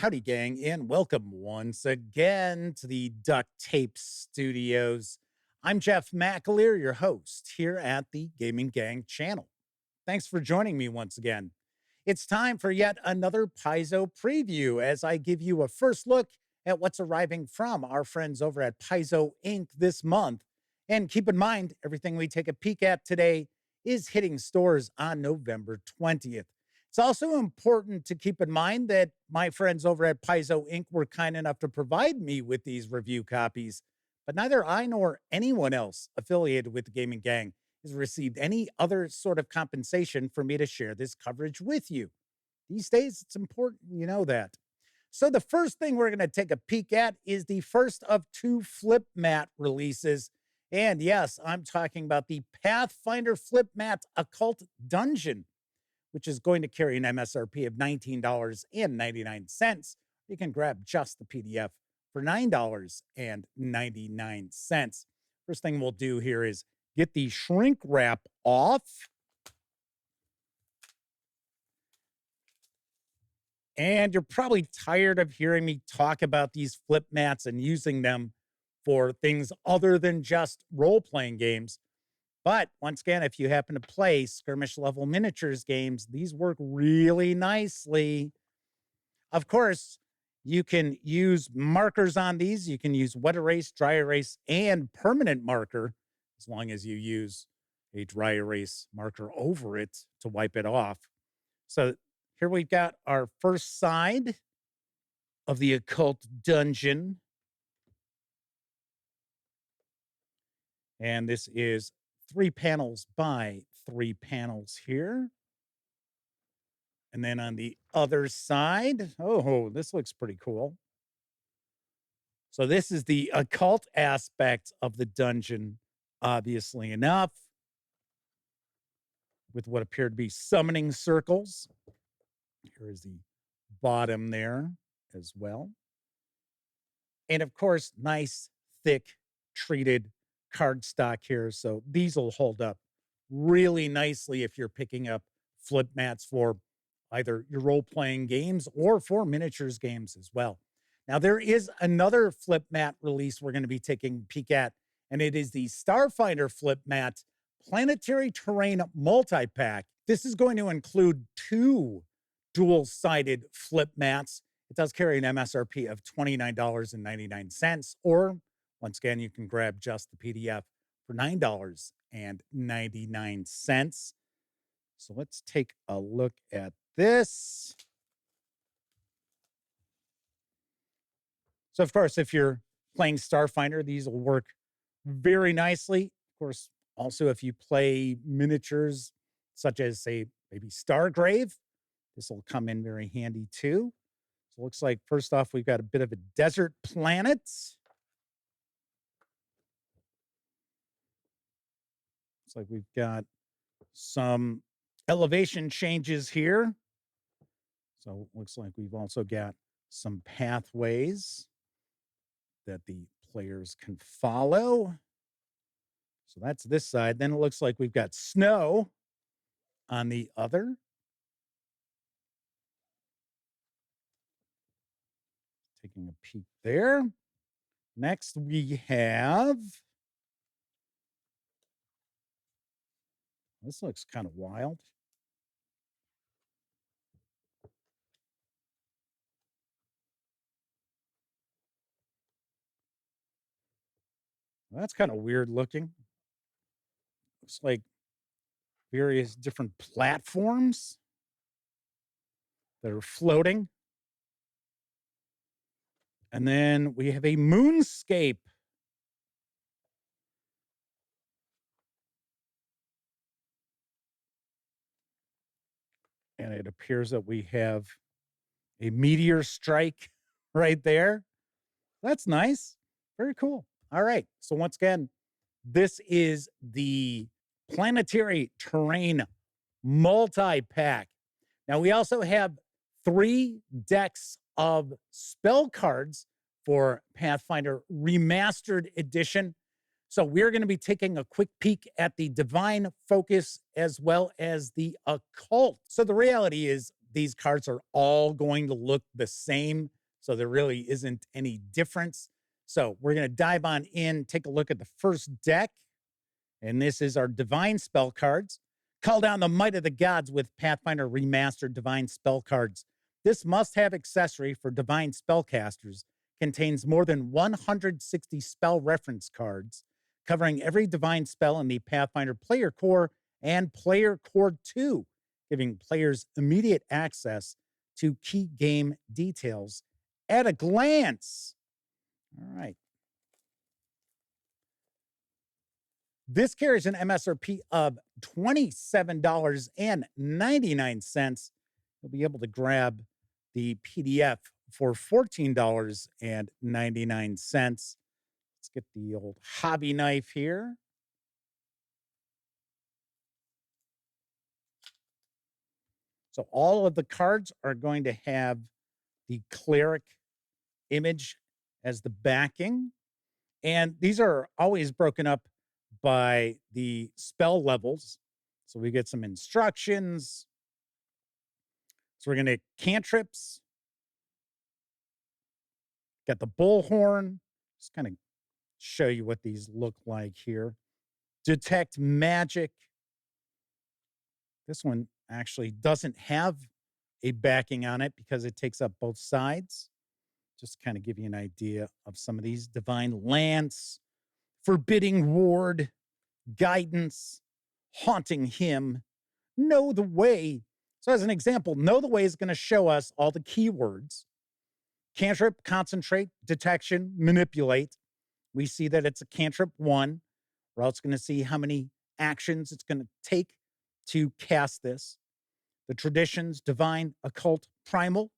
Howdy, gang, and welcome once again to the Duct Tape Studios. I'm Jeff McAleer, your host here at the Gaming Gang channel. Thanks for joining me once again. It's time for yet another Paizo preview as I give you a first look at what's arriving from our friends over at Paizo Inc. this month. And keep in mind, everything we take a peek at today is hitting stores on November 20th. It's also important to keep in mind that my friends over at Paizo Inc. were kind enough to provide me with these review copies, but neither I nor anyone else affiliated with the Gaming Gang has received any other sort of compensation for me to share this coverage with you. These days, it's important you know that. So the first thing we're going to take a peek at is the first of two Flip-Mat releases. And yes, I'm talking about the Pathfinder Flip-Mat Occult Dungeon, which is going to carry an MSRP of $19.99. You can grab just the PDF for $9.99. First thing we'll do here is get the shrink wrap off. And you're probably tired of hearing me talk about these flip mats and using them for things other than just role-playing games. But once again, if you happen to play skirmish level miniatures games, these work really nicely. Of course, you can use markers on these. You can use wet erase, dry erase, and permanent marker, as long as you use a dry erase marker over it to wipe it off. So here we've got our first side of the Occult Dungeon. And this is 3 panels by 3 panels here. And then on the other side, oh, this looks pretty cool. So this is the occult aspect of the dungeon, obviously enough, with what appear to be summoning circles. Here is the bottom there as well. And of course, nice, thick, treated cardstock here. So these will hold up really nicely if you're picking up flip mats for either your role-playing games or for miniatures games as well. Now, there is another flip mat release we're going to be taking a peek at, and it is the Starfinder Flip-Mat Planetary Terrain Multi-Pack. This is going to include 2 dual-sided flip mats. It does carry an MSRP of $29.99, or once again, you can grab just the PDF for $9.99. So let's take a look at this. So, of course, if you're playing Starfinder, these will work very nicely. Of course, also if you play miniatures such as, say, maybe Stargrave, this will come in very handy too. So it looks like, first off, we've got a bit of a desert planet. Looks like we've got some elevation changes here. So it looks like we've also got some pathways that the players can follow. So that's this side. Then it looks like we've got snow on the other. Taking a peek there. Next, we have... This looks kind of wild. That's kind of weird looking. Looks like various different platforms that are floating. And then we have a moonscape. And it appears that we have a meteor strike right there. That's nice. Very cool. All right. So once again, this is the Planetary Terrain Multi-Pack. Now, we also have 3 decks of spell cards for Pathfinder Remastered Edition. So we're going to be taking a quick peek at the Divine Focus as well as the Occult. So the reality is these cards are all going to look the same, so there really isn't any difference. So we're going to dive on in, take a look at the first deck, and this is our Divine Spell Cards. Call down the might of the gods with Pathfinder Remastered Divine Spell Cards. This must-have accessory for Divine Spellcasters contains more than 160 spell reference cards, covering every divine spell in the Pathfinder Player Core and Player Core 2, giving players immediate access to key game details at a glance. All right. This carries an MSRP of $27.99. You'll be able to grab the PDF for $14.99. Let's get the old hobby knife here. So all of the cards are going to have the cleric image as the backing. And these are always broken up by the spell levels. So we get some instructions. So we're going to cantrips. Got the bullhorn. Just kind of show you what these look like here. Detect magic. This one actually doesn't have a backing on it because it takes up both sides. Just kind of give you an idea of some of these. Divine Lance, Forbidding Ward, Guidance, Haunting Hymn, Know the Way. So as an example, Know the Way is going to show us all the keywords. Cantrip, Concentrate, Detection, Manipulate. We see that it's a cantrip 1. We're also going to see how many actions it's going to take to cast this. The traditions, Divine, Occult, Primal.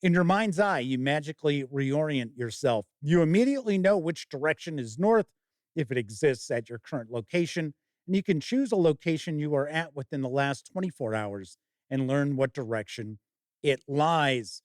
In your mind's eye, you magically reorient yourself. You immediately know which direction is north if it exists at your current location, and you can choose a location you are at within the last 24 hours and learn what direction it lies.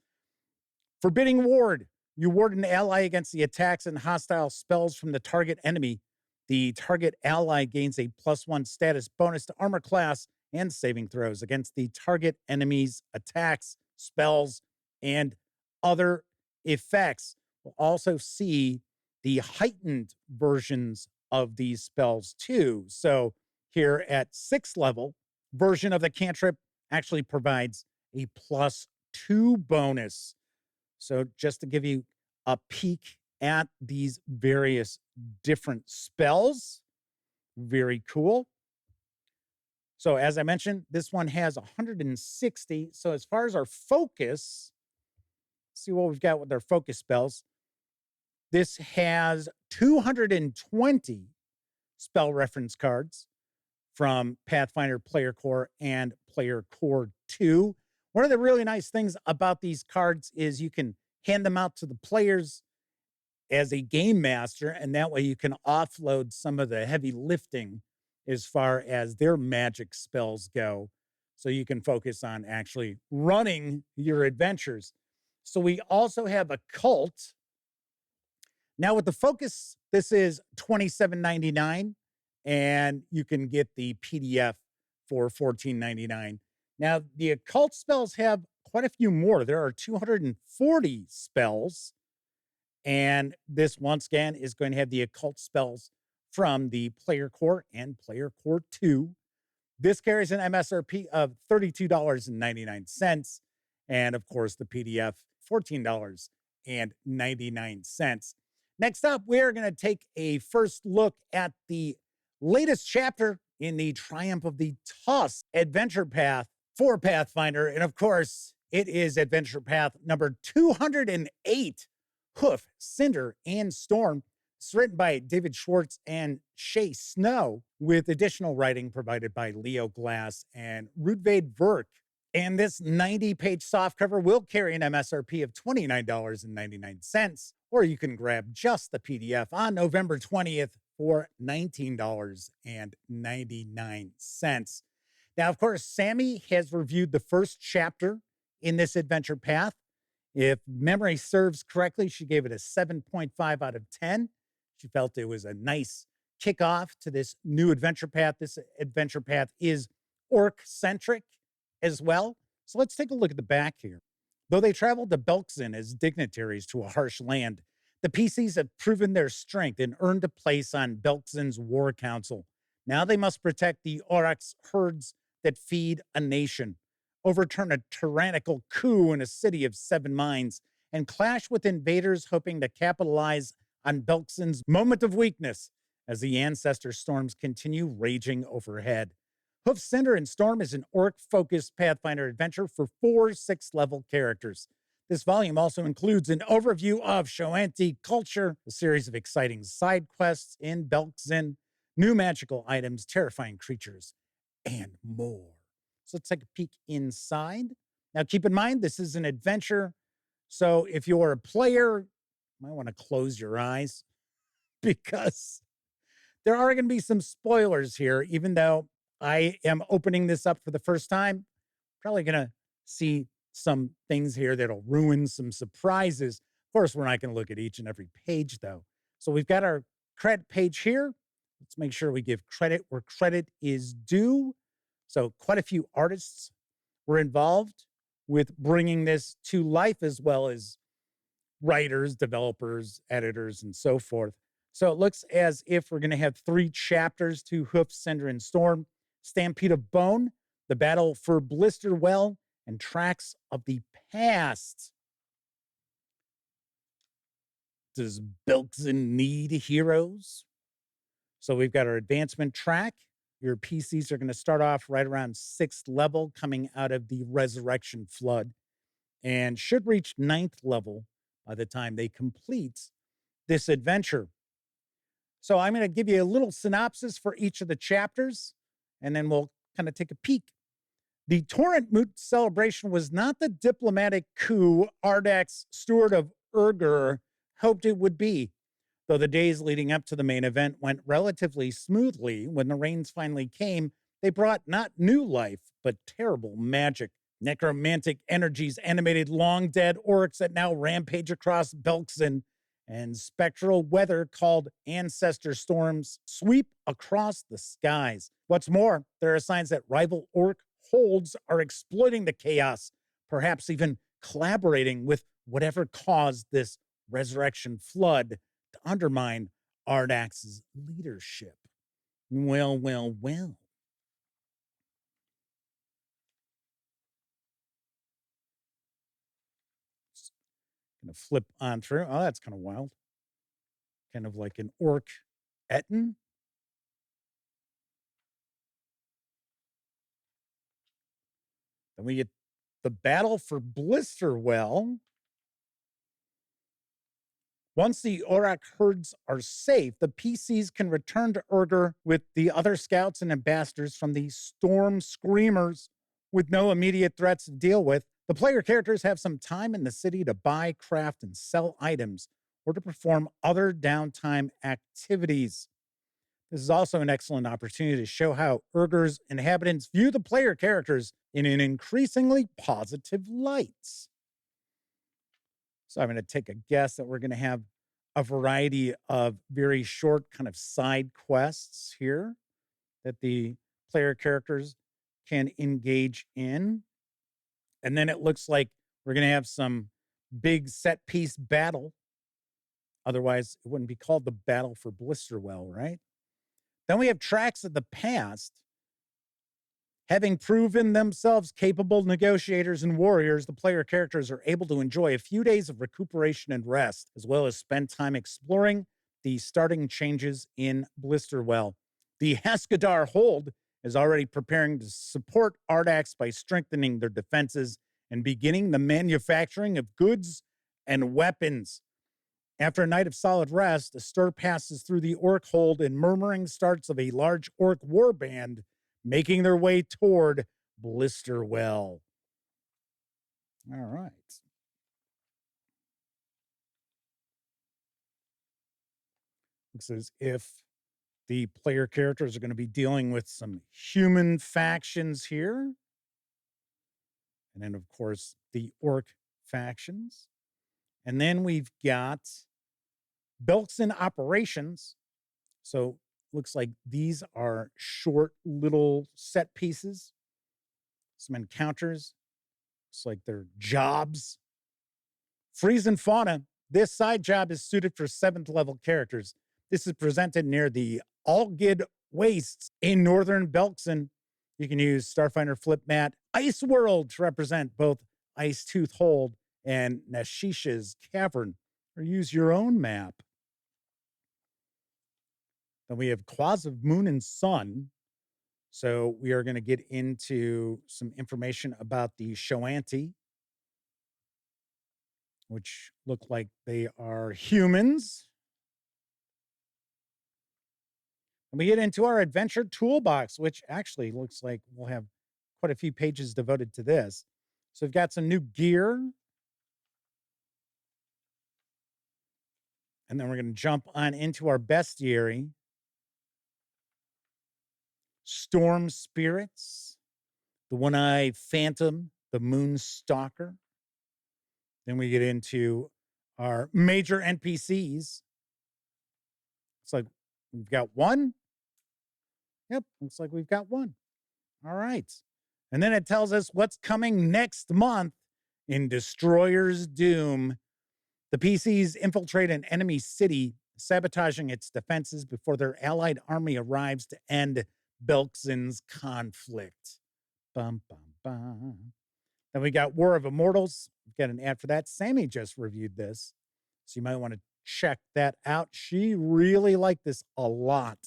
Forbidding Ward. You ward an ally against the attacks and hostile spells from the target enemy. The target ally gains a +1 status bonus to armor class and saving throws against the target enemy's attacks, spells, and other effects. We'll also see the heightened versions of these spells too. So here at 6th level, version of the cantrip actually provides a +2 bonus. So just to give you a peek at these various different spells, very cool. So as I mentioned, this one has 160. So as far as our focus, see what we've got with our focus spells. This has 220 spell reference cards from Pathfinder Player Core and Player Core 2. One of the really nice things about these cards is you can hand them out to the players as a game master, and that way you can offload some of the heavy lifting as far as their magic spells go. So you can focus on actually running your adventures. So we also have Occult. Now with the focus, this is $27.99, and you can get the PDF for $14.99. Now the Occult spells have quite a few more. There are 240 spells. And this, once again, is going to have the Occult spells from the Player Core and Player Core 2. This carries an MSRP of $32.99. And, of course, the PDF, $14.99. Next up, we're going to take a first look at the latest chapter in the Triumph of the Tusk adventure path for Pathfinder. And, of course, it is adventure path number 208. Hoof, Cinder, and Storm. It's written by David Schwartz and Shay Snow, with additional writing provided by Leo Glass and Rudvade Verk. And this 90-page softcover will carry an MSRP of $29.99, or you can grab just the PDF on November 20th for $19.99. Now, of course, Sammy has reviewed the first chapter in this adventure path. If memory serves correctly, she gave it a 7.5 out of 10. She felt it was a nice kickoff to this new adventure path. This adventure path is orc-centric as well. So let's take a look at the back here. Though they traveled to Belkzen as dignitaries to a harsh land, the PCs have proven their strength and earned a place on Belkzen's war council. Now they must protect the Aurochs herds that feed a nation, overturn a tyrannical coup in a city of 7 mines, and clash with invaders hoping to capitalize on Belkzen's moment of weakness as the ancestor storms continue raging overhead. Hoof, Cinder, and Storm is an orc-focused Pathfinder adventure for 4 6th-level characters. This volume also includes an overview of Shoanti culture, a series of exciting side quests in Belkzen, new magical items, terrifying creatures, and more. So let's take a peek inside. Now, keep in mind, this is an adventure. So if you're a player, you might want to close your eyes because there are going to be some spoilers here, even though I am opening this up for the first time. Probably going to see some things here that'll ruin some surprises. Of course, we're not going to look at each and every page, though. So we've got our credit page here. Let's make sure we give credit where credit is due. So quite a few artists were involved with bringing this to life, as well as writers, developers, editors, and so forth. So it looks as if we're going to have 3 chapters to Hoof, Cinder, and Storm, Stampede of Bone, the Battle for Blister Well, and Tracks of the Past. Does Belkzen need heroes? So we've got our advancement track. Your PCs are going to start off right around 6th level coming out of the Resurrection Flood and should reach 9th level by the time they complete this adventure. So I'm going to give you a little synopsis for each of the chapters, and then we'll kind of take a peek. The Torrent Moot celebration was not the diplomatic coup Ardak's steward of Urgur hoped it would be, though the days leading up to the main event went relatively smoothly. When the rains finally came, they brought not new life, but terrible magic. Necromantic energies animated long-dead orcs that now rampage across Belkzen, and spectral weather called ancestor storms sweep across the skies. What's more, there are signs that rival orc holds are exploiting the chaos, perhaps even collaborating with whatever caused this resurrection flood to undermine Ardax's leadership. Well, well, well. Gonna flip on through. Oh, that's kind of wild. Kind of like an orc Etten. Then we get the battle for Blisterwell. Once the Auroch herds are safe, the PCs can return to Urgur with the other scouts and ambassadors from the Storm Screamers with no immediate threats to deal with. The player characters have some time in the city to buy, craft, and sell items or to perform other downtime activities. This is also an excellent opportunity to show how Urgur's inhabitants view the player characters in an increasingly positive light. So I'm going to take a guess that we're going to have a variety of very short kind of side quests here that the player characters can engage in. And then it looks like we're going to have some big set piece battle. Otherwise, it wouldn't be called the Battle for Blisterwell, right? Then we have Tracks of the Past. Having proven themselves capable negotiators and warriors, the player characters are able to enjoy a few days of recuperation and rest, as well as spend time exploring the starting changes in Blisterwell. The Haskadar Hold is already preparing to support Ardax by strengthening their defenses and beginning the manufacturing of goods and weapons. After a night of solid rest, a stir passes through the orc hold and murmuring starts of a large orc warband making their way toward Blisterwell. All right. Looks as if the player characters are going to be dealing with some human factions here. And then, of course, the orc factions. And then we've got Belkzen operations. So looks like these are short little set pieces, some encounters It's like their jobs. Freeze and Fauna. This side job is suited for 7th level characters. This is presented near the Algid Wastes in northern Belkzen. You can use Starfinder Flip-Mat Ice World to represent both Ice Tooth Hold and Nashisha's Cavern, or use your own map. Then we have Claws of Moon and Sun. So we are going to get into some information about the Shoanti, which look like they are humans. And we get into our adventure toolbox, which actually looks like we'll have quite a few pages devoted to this. So we've got some new gear. And then we're going to jump on into our bestiary. Storm Spirits, the One-Eye Phantom, the Moon Stalker. Then we get into our major NPCs. It's like we've got one. Yep, looks like we've got one. All right. And then it tells us what's coming next month in Destroyer's Doom. The PCs infiltrate an enemy city, sabotaging its defenses before their allied army arrives to end Belkzen's conflict. Bum, bum, bum. Then we got War of Immortals. We've got an ad for that. Sammy just reviewed this, so you might want to check that out. She really liked this a lot.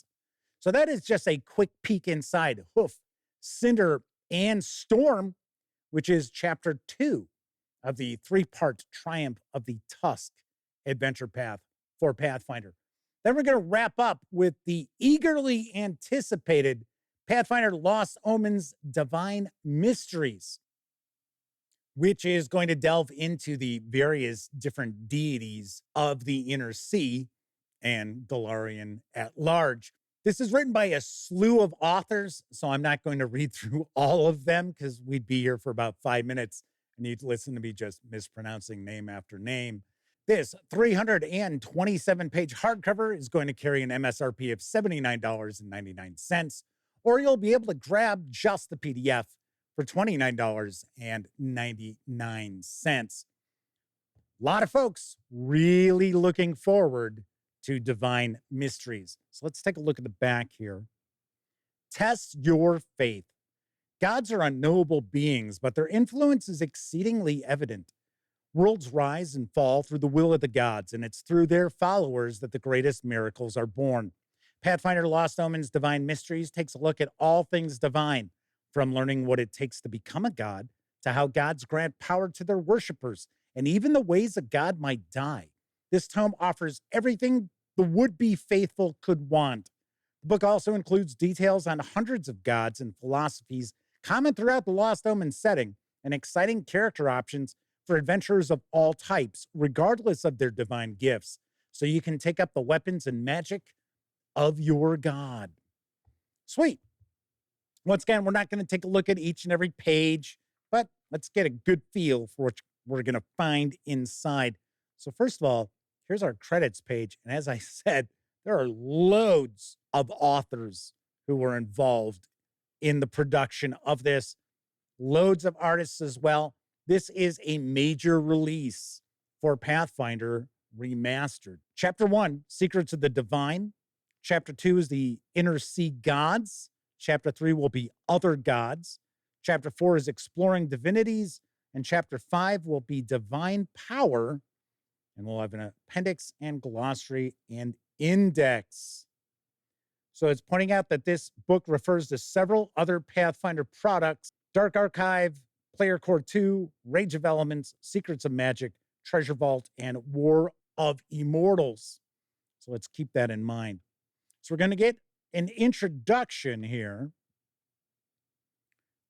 So that is just a quick peek inside Hoof, Cinder, and Storm, which is chapter 2 of the 3-part Triumph of the Tusk adventure path for Pathfinder. Then we're going to wrap up with the eagerly anticipated Pathfinder Lost Omens Divine Mysteries, which is going to delve into the various different deities of the Inner Sea and Galarian at large. This is written by a slew of authors, so I'm not going to read through all of them because we'd be here for about 5 minutes and you'd listen to me just mispronouncing name after name. This 327-page hardcover is going to carry an MSRP of $79.99, or you'll be able to grab just the PDF for $29.99. A lot of folks really looking forward to Divine Mysteries. So let's take a look at the back here. Test your faith. Gods are unknowable beings, but their influence is exceedingly evident. Worlds rise and fall through the will of the gods, and it's through their followers that the greatest miracles are born. Pathfinder Lost Omens Divine Mysteries takes a look at all things divine, from learning what it takes to become a god, to how gods grant power to their worshipers, and even the ways a god might die. This tome offers everything the would-be faithful could want. The book also includes details on hundreds of gods and philosophies common throughout the Lost Omens setting, and exciting character options for adventurers of all types, regardless of their divine gifts, so you can take up the weapons and magic of your god. Sweet. Once again, we're not going to take a look at each and every page, but let's get a good feel for what we're going to find inside. So first of all, here's our credits page. And as I said, there are loads of authors who were involved in the production of this, loads of artists as well. This is a major release for Pathfinder Remastered. Chapter 1, Secrets of the Divine. Chapter 2 is the Inner Sea Gods. Chapter 3 will be Other Gods. Chapter 4 is Exploring Divinities. And Chapter 5 will be Divine Power. And we'll have an appendix and glossary and index. So it's pointing out that this book refers to several other Pathfinder products: Dark Archive, Player Core 2, Rage of Elements, Secrets of Magic, Treasure Vault, and War of Immortals. So let's keep that in mind. So we're going to get an introduction here.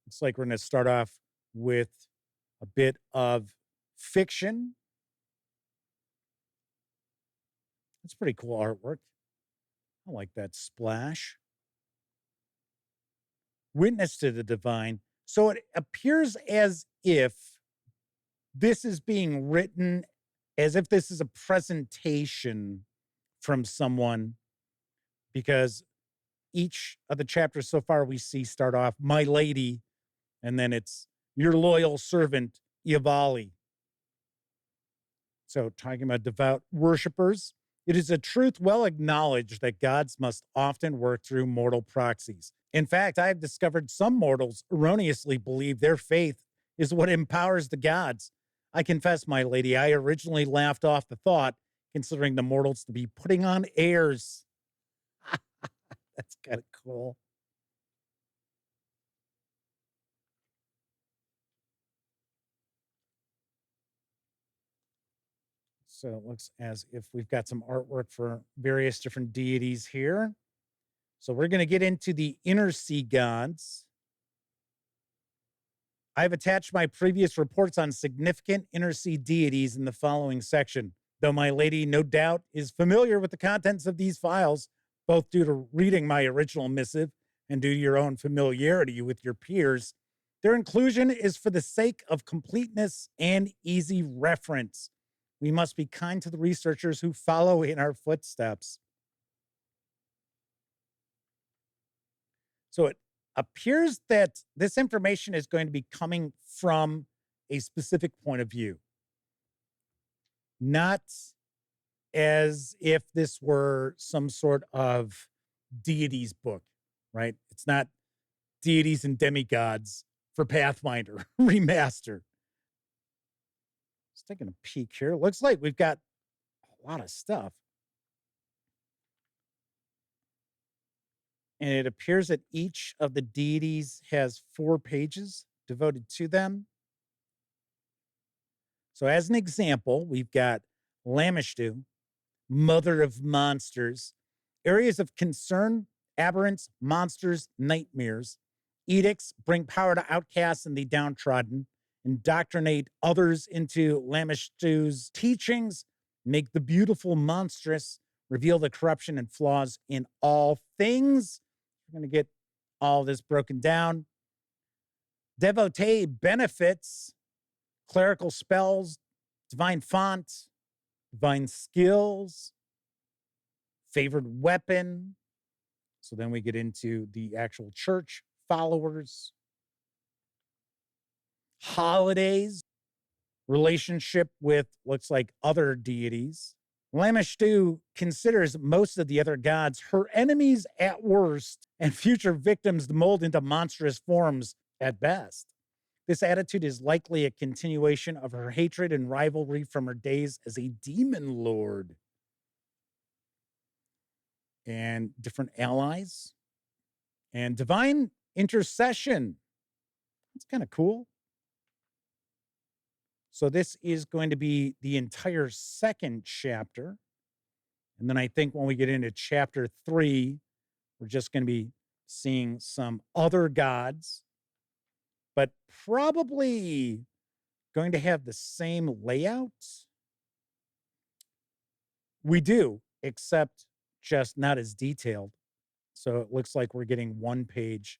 Looks like we're going to start off with a bit of fiction. That's pretty cool artwork. I like that splash. Witness to the Divine. So it appears as if this is being written as if this is a presentation from someone, because each of the chapters so far we see start off, "My lady," and then it's "your loyal servant, Yavali. So, talking about devout worshipers, it is a truth well acknowledged that gods must often work through mortal proxies. In fact, I have discovered some mortals erroneously believe their faith is what empowers the gods. I confess, my lady, I originally laughed off the thought, considering the mortals to be putting on airs. That's kind of cool. So it looks as if we've got some artwork for various different deities here. So we're going to get into the inner sea gods. I've attached my previous reports on significant inner sea deities in the following section. Though my lady, no doubt, is familiar with the contents of these files, both due to reading my original missive and due to your own familiarity with your peers, their inclusion is for the sake of completeness and easy reference. We must be kind to the researchers who follow in our footsteps. So it appears that this information is going to be coming from a specific point of view, not as if this were some sort of deities book, right? It's not deities and demigods for Pathfinder Remastered. Just taking a peek here. Looks like we've got a lot of stuff. And it appears that each of the deities has 4 pages devoted to them. So, as an example, we've got Lamishtu, Mother of Monsters, areas of concern, aberrants, monsters, nightmares. Edicts bring power to outcasts and the downtrodden, indoctrinate others into Lamishtu's teachings, make the beautiful monstrous, reveal the corruption and flaws in all things. We're going to get all this broken down. Devotee benefits, clerical spells, divine font, divine skills, favored weapon. So then we get into the actual church followers, holidays, relationship with looks like other deities. Lamishtu considers most of the other gods her enemies at worst and future victims to mold into monstrous forms at best. This attitude is likely a continuation of her hatred and rivalry from her days as a demon lord. And different allies and divine intercession. It's kind of cool. So this is going to be the entire second chapter. And then I think when we get into chapter 3, we're just going to be seeing some other gods, but probably going to have the same layout. We do, except just not as detailed. So it looks like we're getting 1 page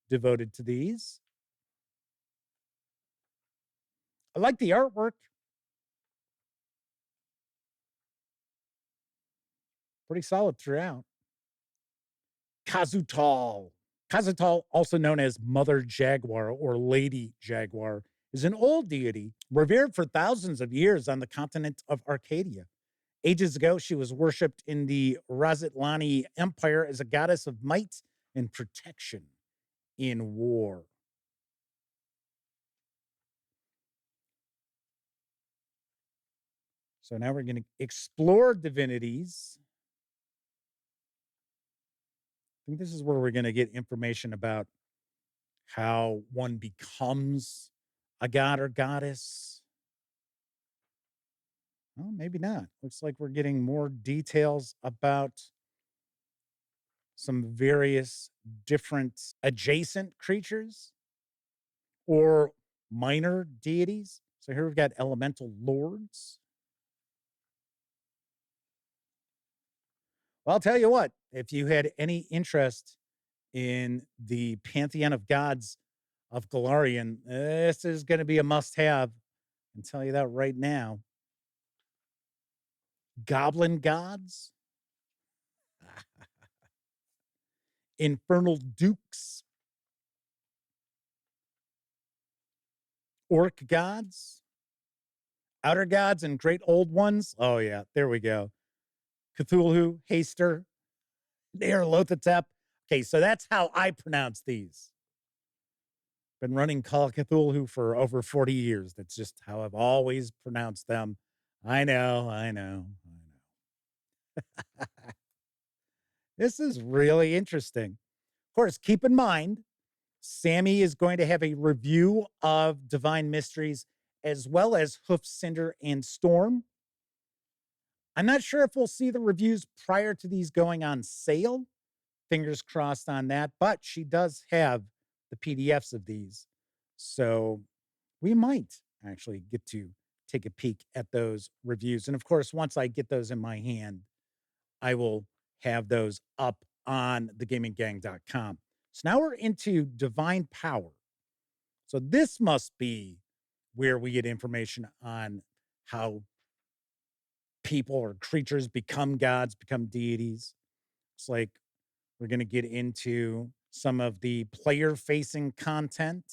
devoted to these. I like the artwork. Pretty solid throughout. Kazutal. Kazutal, also known as Mother Jaguar or Lady Jaguar, is an old deity revered for thousands of years on the continent of Arcadia. Ages ago, she was worshipped in the Razitlani Empire as a goddess of might and protection in war. So now we're going to explore divinities. I think this is where we're going to get information about how one becomes a god or goddess. Well, maybe not. Looks like we're getting more details about some various different adjacent creatures or minor deities. So here we've got elemental lords. Well, I'll tell you what, if you had any interest in the pantheon of gods of Galarian, this is going to be a must have. I can tell you that right now. Goblin gods, infernal dukes, Orc gods, outer gods, and great old ones. Oh, yeah, there we go. Cthulhu, Haster, Nyarlathotep. Okay, so that's how I pronounce these. Been running Call of Cthulhu for over 40 years. That's just how I've always pronounced them. I know. This is really interesting. Of course, keep in mind, Sammy is going to have a review of Divine Mysteries as well as Hoof, Cinder, and Storm. I'm not sure if we'll see the reviews prior to these going on sale. Fingers crossed on that. But she does have the PDFs of these. So we might actually get to take a peek at those reviews. And of course, once I get those in my hand, I will have those up on thegaminggang.com. So now we're into Divine Power. So this must be where we get information on how people or creatures become gods, become deities. It's like we're going to get into some of the player-facing content.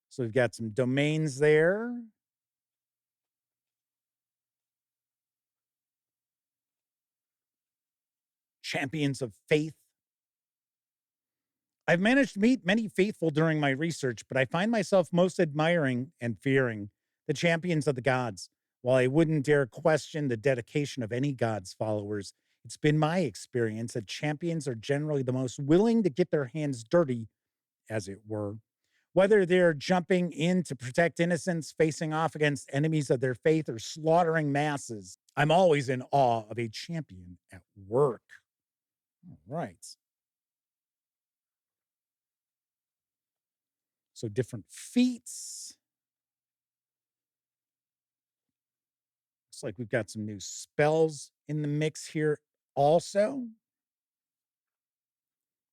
So we've got some domains there. Champions of Faith. I've managed to meet many faithful during my research, but I find myself most admiring and fearing the champions of the gods. While I wouldn't dare question the dedication of any god's followers, it's been my experience that champions are generally the most willing to get their hands dirty, as it were. Whether they're jumping in to protect innocents, facing off against enemies of their faith, or slaughtering masses, I'm always in awe of a champion at work. All right. So different feats. Looks like we've got some new spells in the mix here also.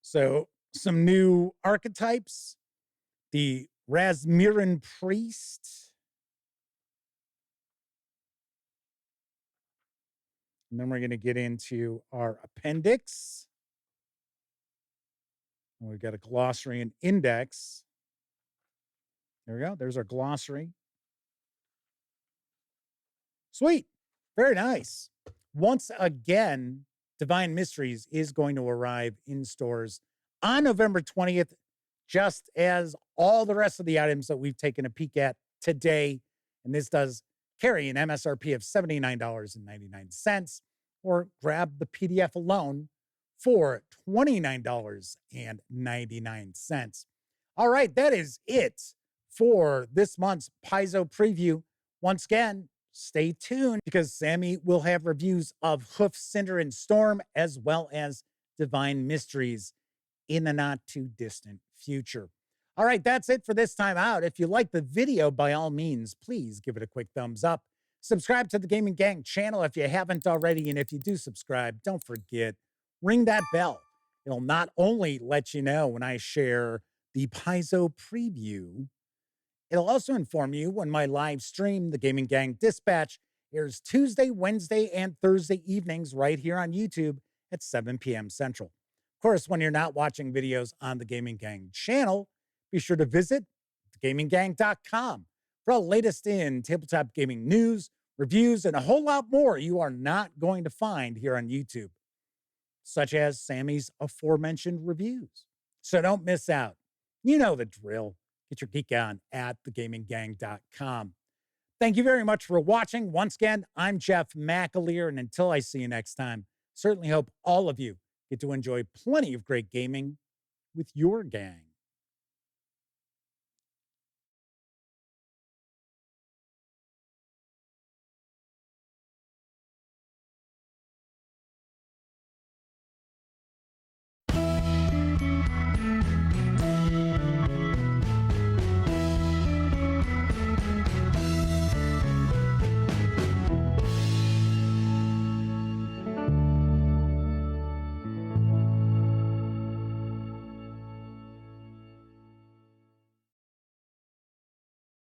So some new archetypes. The Rasmiran Priest. And then we're going to get into our appendix. And we've got a glossary and index. There we go. There's our glossary. Sweet. Very nice. Once again, Divine Mysteries is going to arrive in stores on November 20th, just as all the rest of the items that we've taken a peek at today. And this does carry an MSRP of $79.99, or grab the PDF alone for $29.99. All right, that is it for this month's Paizo preview. Once again, stay tuned because Sammy will have reviews of Hoof, Cinder, and Storm, as well as Divine Mysteries in the not too distant future. All right, that's it for this time out. If you like the video, by all means, please give it a quick thumbs up. Subscribe to the Gaming Gang channel if you haven't already. And if you do subscribe, don't forget, ring that bell. It'll not only let you know when I share the Paizo preview, it'll also inform you when my live stream, the Gaming Gang Dispatch, airs Tuesday, Wednesday, and Thursday evenings right here on YouTube at 7 p.m. Central. Of course, when you're not watching videos on the Gaming Gang channel, be sure to visit thegaminggang.com for the latest in tabletop gaming news, reviews, and a whole lot more you are not going to find here on YouTube, such as Sammy's aforementioned reviews. So don't miss out. You know the drill. Get your geek on at thegaminggang.com. Thank you very much for watching. Once again, I'm Jeff McAleer, and until I see you next time, certainly hope all of you get to enjoy plenty of great gaming with your gang.